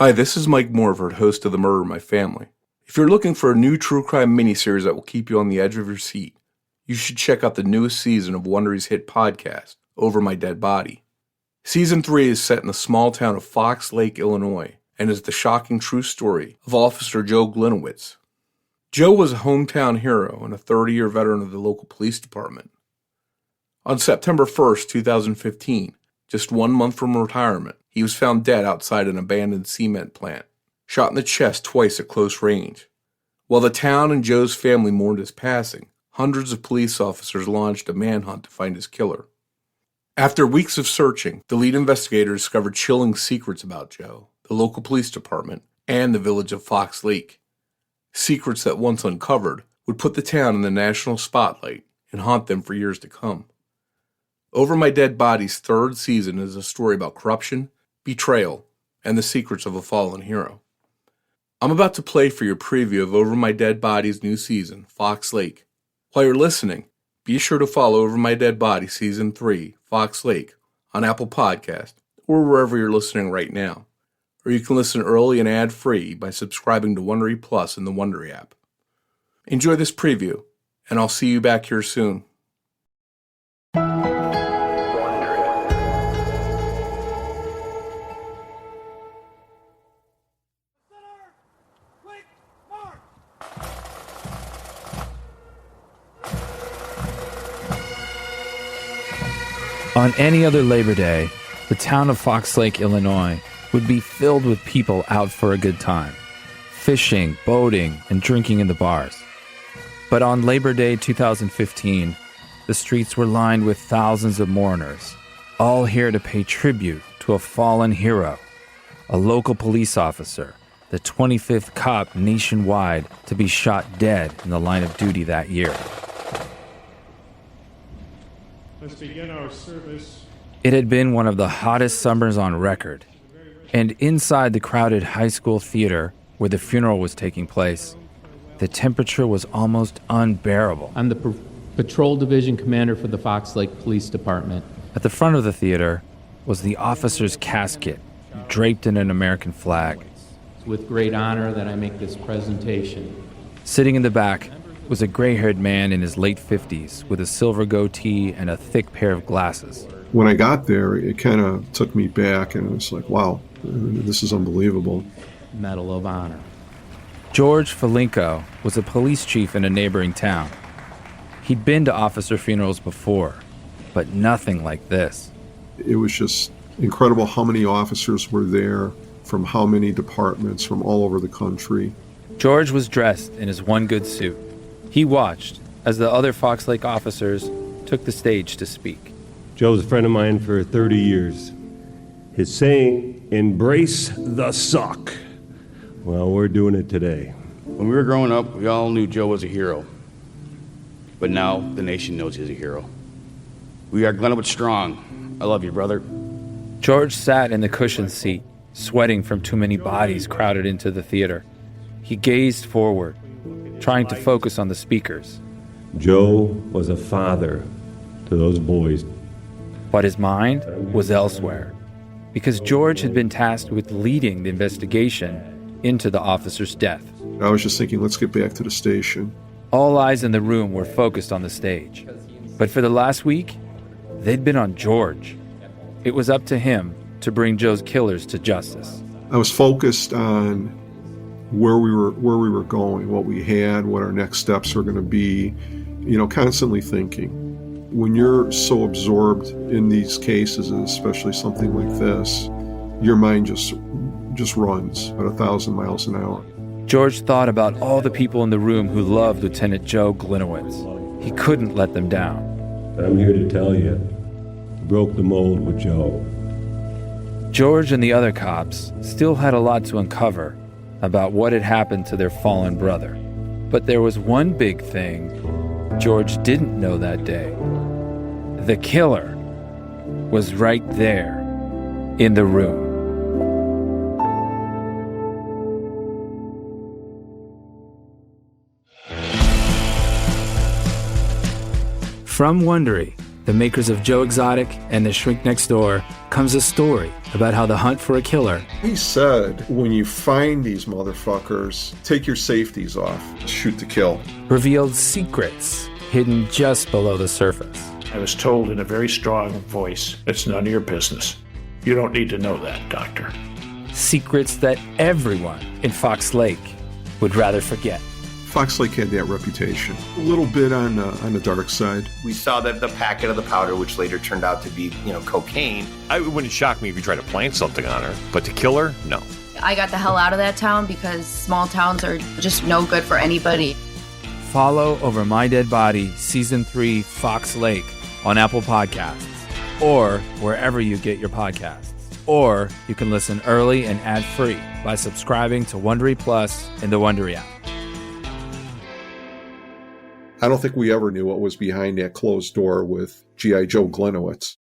Hi, this is Mike Morford, host of The Murder in My Family. If you're looking for a new true crime miniseries that will keep you on the edge of your seat, you should check out the newest season of Wondery's hit podcast, Over My Dead Body. Season 3 is set in the small town of Fox Lake, Illinois, and is the shocking true story of Officer Joe Glinowitz. Joe was a hometown hero and a 30-year veteran of the local police department. On September 1st, 2015, just 1 month from retirement, he was found dead outside an abandoned cement plant, shot in the chest twice at close range. While the town and Joe's family mourned his passing, hundreds of police officers launched a manhunt to find his killer. After weeks of searching, the lead investigator discovered chilling secrets about Joe, the local police department, and the village of Fox Lake. Secrets that, once uncovered, would put the town in the national spotlight and haunt them for years to come. Over My Dead Body's third season is a story about corruption, betrayal, and the secrets of a fallen hero. I'm about to play for your preview of Over My Dead Body's new season, Fox Lake. While you're listening, be sure to follow Over My Dead Body Season 3, Fox Lake, on Apple Podcast or wherever you're listening right now. Or you can listen early and ad-free by subscribing to Wondery Plus in the Wondery app. Enjoy this preview, and I'll see you back here soon. On any other Labor Day, the town of Fox Lake, Illinois, would be filled with people out for a good time, fishing, boating, and drinking in the bars. But on Labor Day 2015, the streets were lined with thousands of mourners, all here to pay tribute to a fallen hero, a local police officer, the 25th cop nationwide to be shot dead in the line of duty that year. Let's begin our service. It had been one of the hottest summers on record, and inside the crowded high school theater where the funeral was taking place, the temperature was almost unbearable. I'm the Patrol Division Commander for the Fox Lake Police Department. At the front of the theater was the officer's casket, draped in an American flag. It's with great honor that I make this presentation. Sitting in the back was a gray-haired man in his late 50s with a silver goatee and a thick pair of glasses. When I got there, it kind of took me back, and it was like, wow, this is unbelievable. Medal of Honor. George Falinko was a police chief in a neighboring town. He'd been to officer funerals before, but nothing like this. It was just incredible how many officers were there from how many departments from all over the country. George was dressed in his one good suit. He watched as the other Fox Lake officers took the stage to speak. Joe's a friend of mine for 30 years. His saying, embrace the suck. Well, we're doing it today. When we were growing up, we all knew Joe was a hero. But now the nation knows he's a hero. We are Glenowitz strong. I love you, brother. George sat in the cushioned seat, sweating from too many bodies crowded into the theater. He gazed forward, trying to focus on the speakers. Joe was a father to those boys. But his mind was elsewhere, because George had been tasked with leading the investigation into the officer's death. I was just thinking, let's get back to the station. All eyes in the room were focused on the stage. But for the last week, they'd been on George. It was up to him to bring Joe's killers to justice. I was focused on where we were going, what we had, what our next steps were going to be, constantly thinking. When you're so absorbed in these cases, and especially something like this, your mind just runs at 1,000 miles an hour. George thought about all the people in the room who loved Lieutenant Joe Glinowitz. He couldn't let them down. I'm here to tell you, broke the mold with Joe. George and the other cops still had a lot to uncover about what had happened to their fallen brother. But there was one big thing George didn't know that day. The killer was right there in the room. From Wondery, the makers of Joe Exotic and The Shrink Next Door, comes a story about how the hunt for a killer. He said, when you find these motherfuckers, take your safeties off, shoot to kill. Revealed secrets hidden just below the surface. I was told in a very strong voice, it's none of your business. You don't need to know that, Doctor. Secrets that everyone in Fox Lake would rather forget. Fox Lake had that reputation. A little bit on the dark side. We saw the packet of the powder, which later turned out to be, cocaine. It wouldn't shock me if you tried to plant something on her, but to kill her, no. I got the hell out of that town because small towns are just no good for anybody. Follow Over My Dead Body Season 3 Fox Lake on Apple Podcasts or wherever you get your podcasts. Or you can listen early and ad-free by subscribing to Wondery Plus in the Wondery app. I don't think we ever knew what was behind that closed door with G.I. Joe Glenowitz.